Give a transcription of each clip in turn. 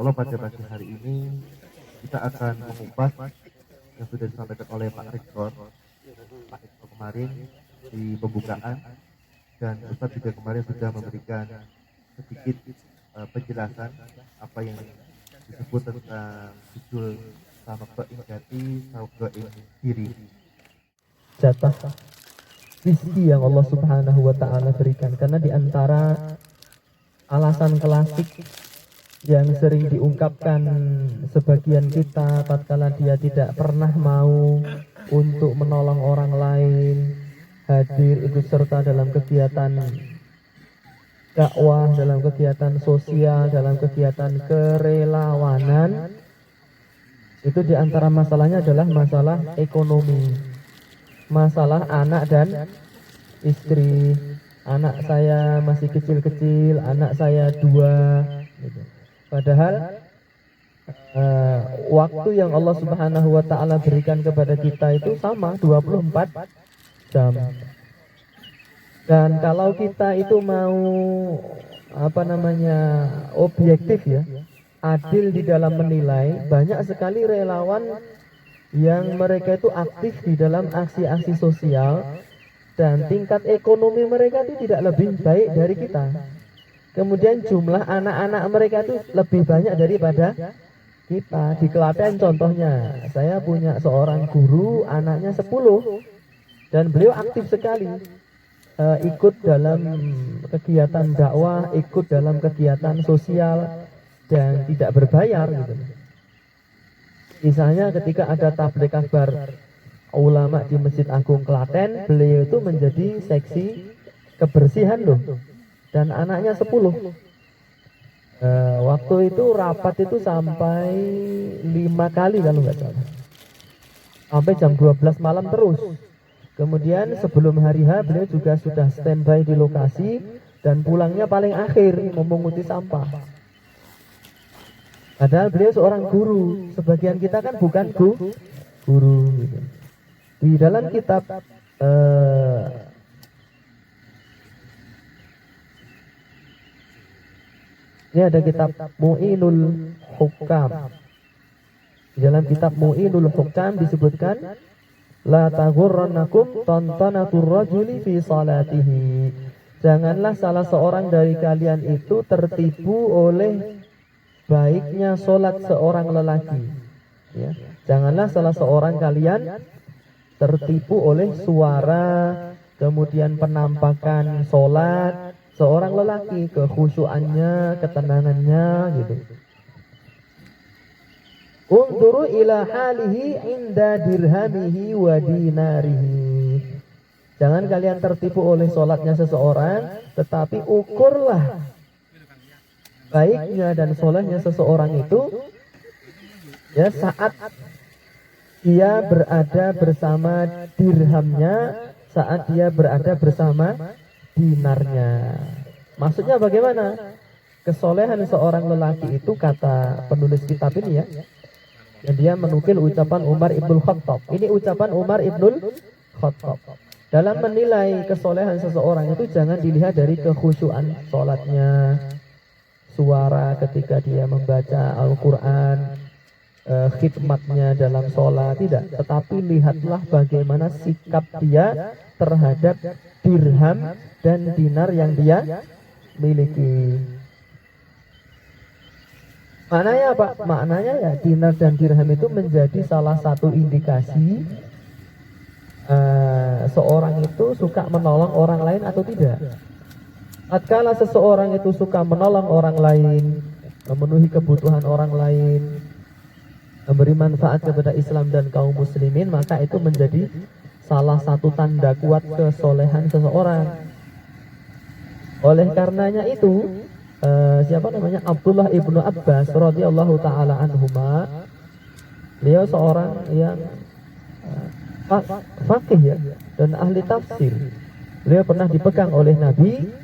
Insyaallah pada pagi hari ini kita akan mengupas yang sudah disampaikan oleh Pak Rektor kemarin di pembukaan, dan Ustadz juga kemarin sudah memberikan sedikit penjelasan apa yang disebut tentang judul Samaqdo'in Jati, Samaqdo'in Diri. Jatah rizki yang Allah Subhanahu wa Ta'ala berikan, karena di antara alasan klasik yang sering diungkapkan sebagian kita tatkala dia tidak pernah mau untuk menolong orang lain, hadir ikut serta dalam kegiatan dakwah, dalam kegiatan sosial, dalam kegiatan kerelawanan, itu di antara masalahnya adalah masalah ekonomi, masalah anak dan istri. Anak saya masih kecil-kecil, anak saya 2 gitu. Padahal waktu yang Allah Subhanahu wa Ta'ala berikan kepada kita itu sama 24 jam. Dan kalau kita itu mau objektif ya, adil di dalam menilai, banyak sekali relawan yang mereka itu aktif di dalam aksi-aksi sosial dan tingkat ekonomi mereka itu tidak lebih baik dari kita. Kemudian jumlah anak-anak mereka itu lebih banyak daripada kita. Di Klaten contohnya, saya punya seorang guru, anaknya 10, dan beliau aktif sekali ikut dalam kegiatan dakwah, ikut dalam kegiatan sosial dan tidak berbayar gitu. Misalnya ketika ada tabligh akbar ulama di Masjid Agung Klaten, beliau itu menjadi seksi kebersihan loh, dan anaknya 10. Waktu itu rapat itu sampai 5 kali kalau nggak salah, sampai jam 12 malam terus. Kemudian sebelum hari H beliau juga sudah standby di lokasi dan pulangnya paling akhir memunguti sampah. Padahal beliau seorang guru, sebagian kita kan bukan guru gitu. Di dalam kitab ini ada kitab Mu'inul Hukam. Di dalam kitab Mu'inul Hukam disebutkan, la taghurrannakum tantanatur rajuli fi salatihi. Janganlah salah seorang dari kalian itu tertipu oleh baiknya solat seorang lelaki. Ya. Janganlah salah seorang kalian tertipu oleh suara, kemudian penampakan solat seorang lelaki, kekhusyuannya, ketenangannya gitu. Unzuru ila halihi inda dirhamihi wa dinarihi. Jangan kalian tertipu oleh solatnya seseorang, tetapi ukurlah baiknya dan solehnya seseorang itu ya saat dia berada bersama dirhamnya, saat dia berada bersama dinarnya. Maksudnya bagaimana? Kesolehan seorang lelaki itu, kata penulis kitab ini ya, dan dia menukil ucapan Umar Ibnul Khattab. Ini ucapan Umar Ibnul Khattab. Dalam menilai kesolehan seseorang itu jangan dilihat dari kekhusyuan sholatnya, suara ketika dia membaca Al-Quran, khidmatnya dalam sholat, tidak. Tetapi lihatlah bagaimana sikap dia terhadap dirham dan dinar yang dia miliki. Maknanya apa? Maknanya ya dinar dan dirham itu menjadi salah satu indikasi seorang itu suka menolong orang lain atau tidak. Tatkala seseorang itu suka menolong orang lain, memenuhi kebutuhan orang lain, memberi manfaat kepada Islam dan kaum muslimin, maka itu menjadi salah satu tanda kuat kesolehan seseorang. Oleh karenanya itu Abdullah ibnu Abbas radhiyallahu taala anhuma, beliau seorang yang faqih ya, dan ahli tafsir. Beliau pernah dipegang oleh Nabi.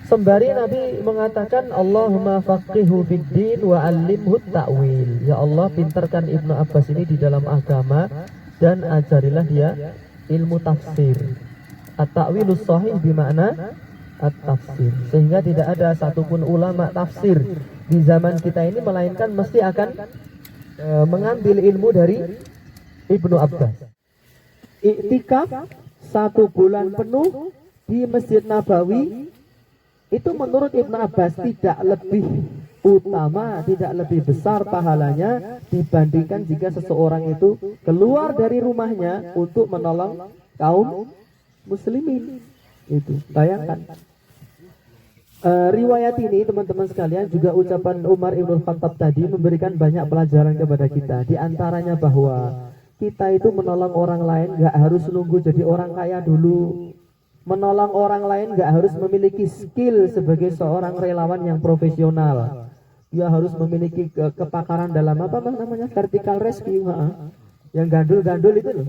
Sembari Nabi mengatakan, Allahumma faqihu fid din wa 'allimhu ta'wil. Ya Allah, pintarkan Ibnu Abbas ini di dalam agama dan ajarilah dia ilmu tafsir. At-ta'wilus sahih bermakna at-tafsir. Sehingga tidak ada satupun ulama tafsir di zaman kita ini melainkan mesti akan mengambil ilmu dari Ibnu Abbas. Iktikaf 1 bulan penuh di Masjid Nabawi itu menurut Ibnu Abbas tidak lebih utama, tidak lebih besar pahalanya dibandingkan jika seseorang itu keluar dari rumahnya untuk menolong kaum muslimin. Itu bayangkan. Riwayat ini teman-teman sekalian, juga ucapan Umar Ibn Khattab tadi memberikan banyak pelajaran kepada kita. Di antaranya bahwa kita itu menolong orang lain gak harus nunggu jadi orang kaya dulu. Menolong orang lain gak harus memiliki skill sebagai seorang relawan yang profesional. Dia harus memiliki kepakaran dalam apa namanya, vertical rescue, yang gandul-gandul itu loh.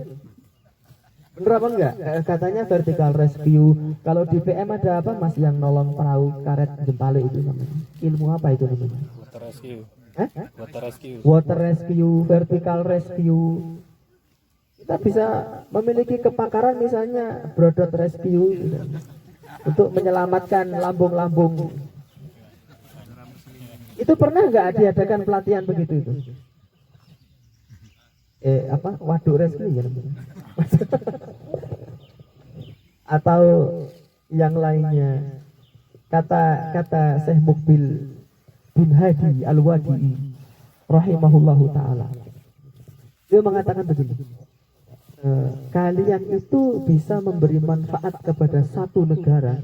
Bener apa enggak? Katanya vertical rescue. Kalau di PM ada apa mas yang nolong perahu karet jempale itu namanya? Ilmu apa itu namanya? Water rescue. Water rescue. Water rescue, vertical rescue. Kita bisa memiliki kepakaran misalnya brodot rescue gitu, untuk menyelamatkan lambung-lambung. Itu pernah nggak diadakan pelatihan begitu itu? Waduk rescue ya namanya. Atau yang lainnya. Kata Syekh Mukbil bin Hadi Al-Wadi'i rahimahullahu ta'ala, dia mengatakan begini, kalian itu bisa memberi manfaat kepada satu negara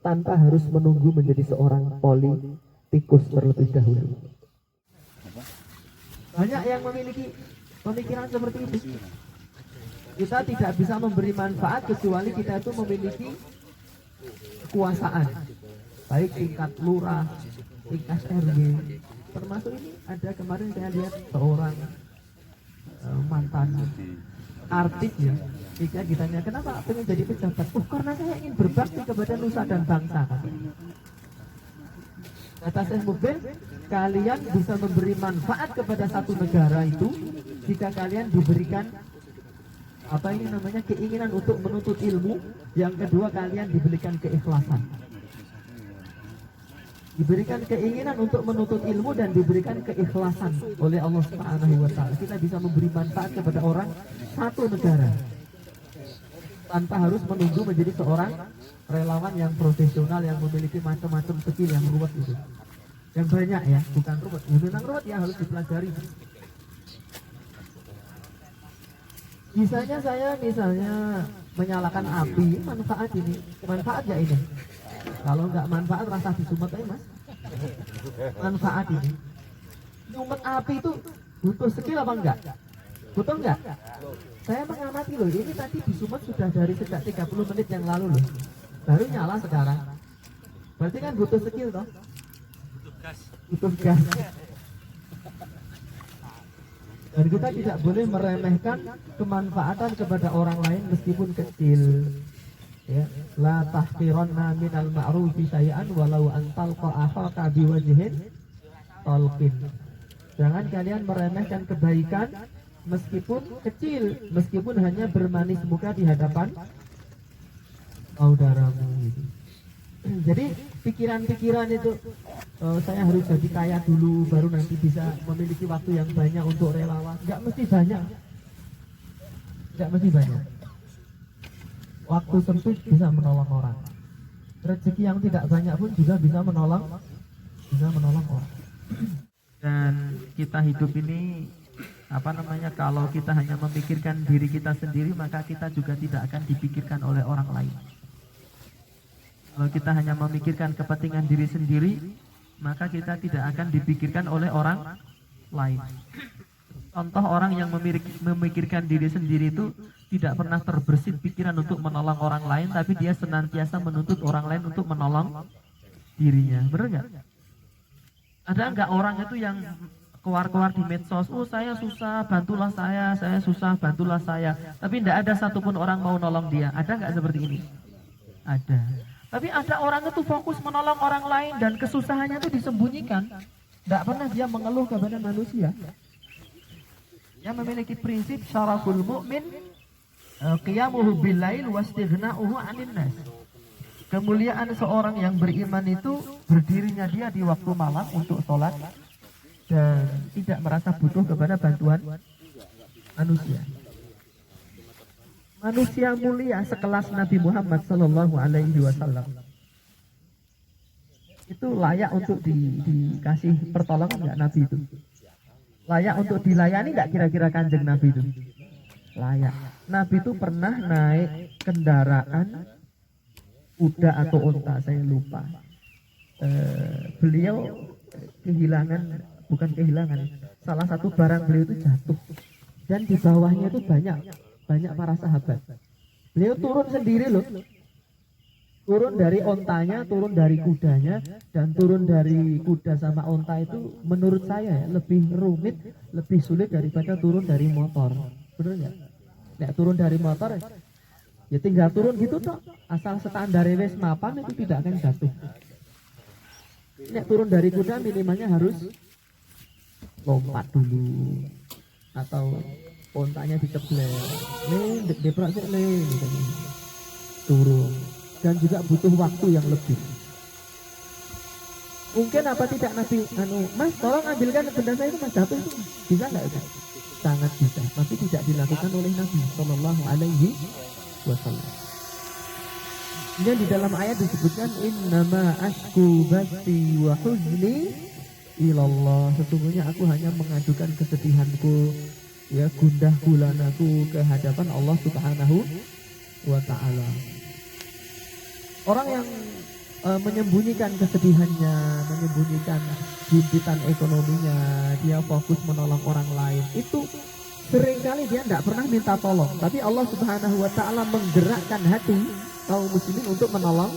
tanpa harus menunggu menjadi seorang politikus terlebih dahulu. Banyak yang memiliki pemikiran seperti itu. Kita tidak bisa memberi manfaat kecuali kita itu memiliki kekuasaan, baik tingkat lurah, tingkat RW. Termasuk ini ada kemarin saya lihat seorang mantan artis ya, jika ditanya kenapa pengen jadi pejabat, karena saya ingin berbakti kepada nusa dan bangsa. Kata Syekh Mukbil, kalian bisa memberi manfaat kepada satu negara itu jika kalian diberikan keinginan untuk menuntut ilmu. Yang kedua, kalian diberikan keikhlasan. Diberikan keinginan untuk menuntut ilmu dan diberikan keikhlasan oleh Allah Subhanahu wa taala. Kita bisa memberi manfaat kepada orang satu negara tanpa harus menunggu menjadi seorang relawan yang profesional yang memiliki macam-macam skill yang ruwet itu. Yang banyak ya, bukan ruwet. Memang ruwet ya, harus dipelajari. Saya misalnya menyalakan api, manfaat ini, manfaat ya ini. Kalau nggak manfaat rasa disumet aja mas. Manfaat ini, nyumet api itu butuh skill apa enggak? Butuh enggak? Saya mengamati loh, ini tadi disumet sudah dari sejak 30 menit yang lalu loh, baru nyala sekarang. Berarti kan butuh skill toh? Butuh gas. Dan kita tidak boleh meremehkan kemanfaatan kepada orang lain meskipun kecil. Ya, la tahqiranna minal ma'rufi syai'an walau an talqa akhaka biwajhin talqin. Jangan kalian meremehkan kebaikan meskipun kecil, meskipun hanya bermanis muka di hadapan saudaramu gitu. Jadi pikiran-pikiran itu saya harus jadi kaya dulu baru nanti bisa memiliki waktu yang banyak untuk relawan. Enggak mesti banyak. Waktu sempit bisa menolong orang. Rezeki yang tidak banyak pun juga bisa menolong orang. Dan kita hidup ini kalau kita hanya memikirkan diri kita sendiri, maka kita juga tidak akan dipikirkan oleh orang lain. Kalau kita hanya memikirkan kepentingan diri sendiri, maka kita tidak akan dipikirkan oleh orang lain. Contoh orang yang memikirkan diri sendiri itu tidak pernah terbersit pikiran untuk menolong orang lain, tapi dia senantiasa menuntut orang lain untuk menolong dirinya. Benar nggak? Ada nggak orang itu yang keluar-keluar di medsos, saya susah, bantulah saya susah, bantulah saya. Tapi tidak ada satupun orang mau nolong dia. Ada nggak seperti ini? Ada. Tapi ada orang itu fokus menolong orang lain dan kesusahannya itu disembunyikan. Tidak pernah dia mengeluh kepada manusia. Yang memiliki prinsip syaraful mu'min qiyamuhu billail wastighna'uhu 'anil nas. Kemuliaan seorang yang beriman itu berdirinya dia di waktu malam untuk sholat dan tidak merasa butuh kepada bantuan manusia. Manusia mulia sekelas Nabi Muhammad Sallallahu Alaihi Wasallam itu layak untuk dikasih pertolongan nggak Nabi itu? Layak untuk dilayani nggak kira-kira kanjeng Nabi itu? Layak. Nabi itu pernah naik kendaraan kuda atau unta, saya lupa. Beliau bukan kehilangan, salah satu barang beliau itu jatuh dan di bawahnya itu banyak para sahabat. Beliau turun sendiri loh, turun dari ontanya, turun dari kudanya, dan turun dari kuda sama onta itu menurut saya lebih rumit, lebih sulit daripada turun dari motor. Bener nggak? Nek turun dari motor ya tinggal turun gitu toh, asal standar wis mapan itu tidak akan jatuh. Nek turun dari kuda minimalnya harus lompat dulu atau ontanya diceblek, deprok sik gitu. Turun dan juga butuh waktu yang lebih. Mungkin apa tidak Nabi Mas tolong ambilkan benda saya itu Mas jatuh itu bisa nggak itu? Sangat bisa, tapi tidak dilakukan oleh Nabi Sallallahu Alaihi Wasallam. Dan di dalam ayat disebutkan innama ashku basti wa huzni ilallah, sesungguhnya aku hanya mengajukan kesedihanku, ya gundah gulanaku ke hadapan Allah Subhanahu wa taala. Orang yang menyembunyikan kesedihannya, menyembunyikan himpitan ekonominya, dia fokus menolong orang lain, itu seringkali dia tidak pernah minta tolong, tapi Allah Subhanahu wa taala menggerakkan hati kaum muslimin untuk menolong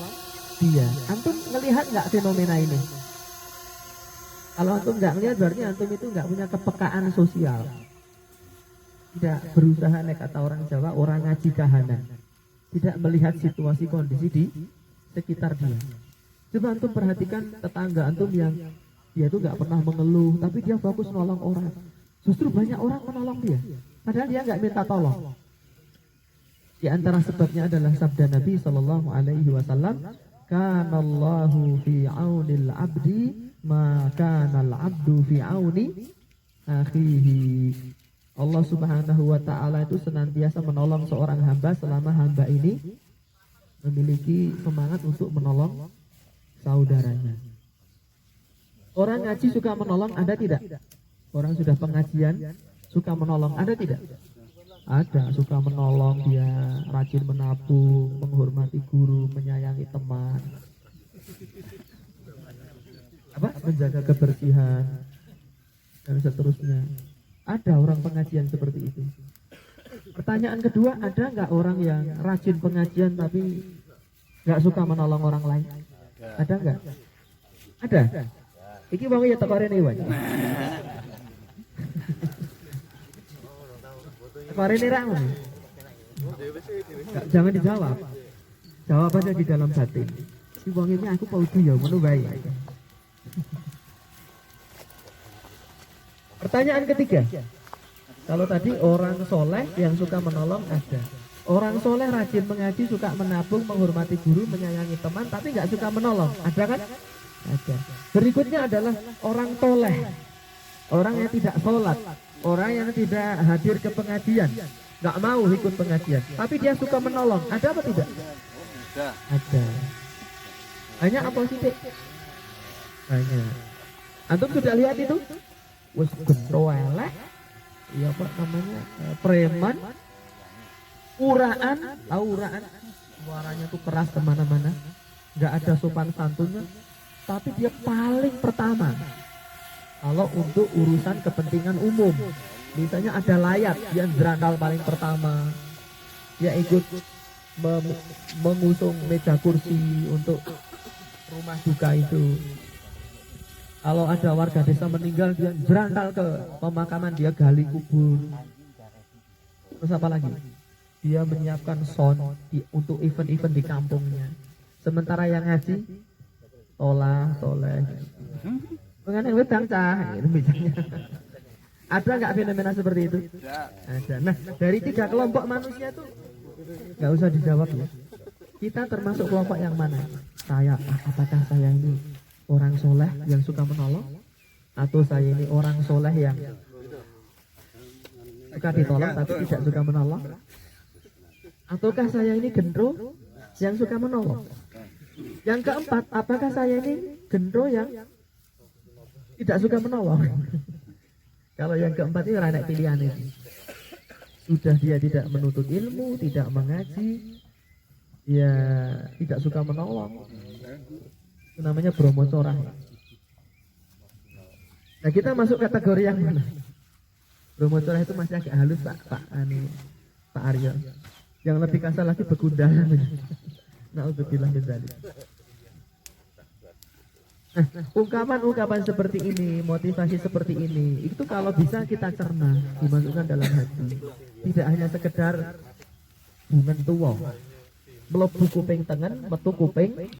dia. Antum ngelihat nggak fenomena ini? Kalau antum nggak ngelihat berarti antum itu nggak punya kepekaan sosial. Tidak berusaha, nek kata orang Jawa, orang ngaji kahanan. Tidak melihat situasi kondisi di sekitar dia. Coba antum perhatikan tetangga antum yang dia itu nggak pernah mengeluh, tapi dia fokus nolong orang. Justru banyak orang menolong dia, padahal dia nggak minta tolong. Di antara sebabnya adalah sabda Nabi Sallallahu Alaihi Wasallam, "Kanallahu fi aunil abdi, ma kanal abdu fi auni akhihi." Allah Subhanahu Wa Taala itu senantiasa menolong seorang hamba selama hamba ini memiliki semangat untuk menolong saudaranya. Orang ngaji suka menolong, ada tidak? Orang sudah pengajian suka menolong, ada tidak? Ada, suka menolong, dia rajin menabung, menghormati guru, menyayangi teman, menjaga kebersihan dan seterusnya. Ada orang pengajian seperti itu. Pertanyaan kedua, ada nggak orang yang rajin pengajian tapi nggak suka menolong orang lain? Ada nggak? Ada. Iki mau ya teparin iwan. Teparin ramu. Jangan dijawab. Jawab aja di dalam batin. Si wong ini aku paudu ya, ngono bae. Pertanyaan ketiga. Kalau tadi orang soleh yang suka menolong ada. Orang soleh rajin mengaji, suka menabung, menghormati guru, menyayangi teman, tapi nggak suka menolong. Ada kan? Ada. Berikutnya adalah orang toleh. Orang yang tidak sholat. Orang yang tidak hadir ke pengajian. Nggak mau ikut pengajian. Tapi dia suka menolong. Ada apa tidak? Ada. Banyak apa sih, Dek? Banyak. Antum sudah lihat itu? Wes gendro elek. Ya apa namanya? Preman. Uraan. Tahu uraan? Suaranya tuh keras kemana-mana. Nggak ada sopan santunnya. Tapi dia paling pertama kalau untuk urusan kepentingan umum, misalnya ada layat, dia jerandal paling pertama, dia ikut mengusung meja kursi untuk rumah duka itu. Kalau ada warga desa meninggal, dia jerandal ke pemakaman, dia gali kubur. Terus apa lagi? Dia menyiapkan sound untuk event-event di kampungnya. Sementara yang ngaji toleh mengenai wedang cah itu misalnya. Ada nggak fenomena seperti itu? Ada. Nah, dari 3 kelompok manusia itu nggak usah dijawab ya. kita termasuk kelompok yang mana? Apakah saya ini orang soleh yang suka menolong, atau saya ini orang soleh yang suka ditolong tapi tidak suka menolong, ataukah saya ini gendro yang suka menolong? Yang keempat, apakah saya ini gendro yang tidak suka menolong? Kalau yang keempat ini anak pilihan ini. Sudah dia tidak menuntut ilmu, tidak mengaji, ya tidak suka menolong. Itu namanya Bromo Corah. Nah, kita masuk kategori yang mana? Bromo Corah itu masih agak halus Pak Aryo. Yang lebih kasar lagi begundal. Na'udzubillah min dzalik. Nah, ungkapan-ungkapan seperti ini, motivasi seperti ini, itu kalau bisa kita cerna, dimasukkan dalam hati. Tidak hanya sekedar bungan tua, melebu kuping tengen, metu kuping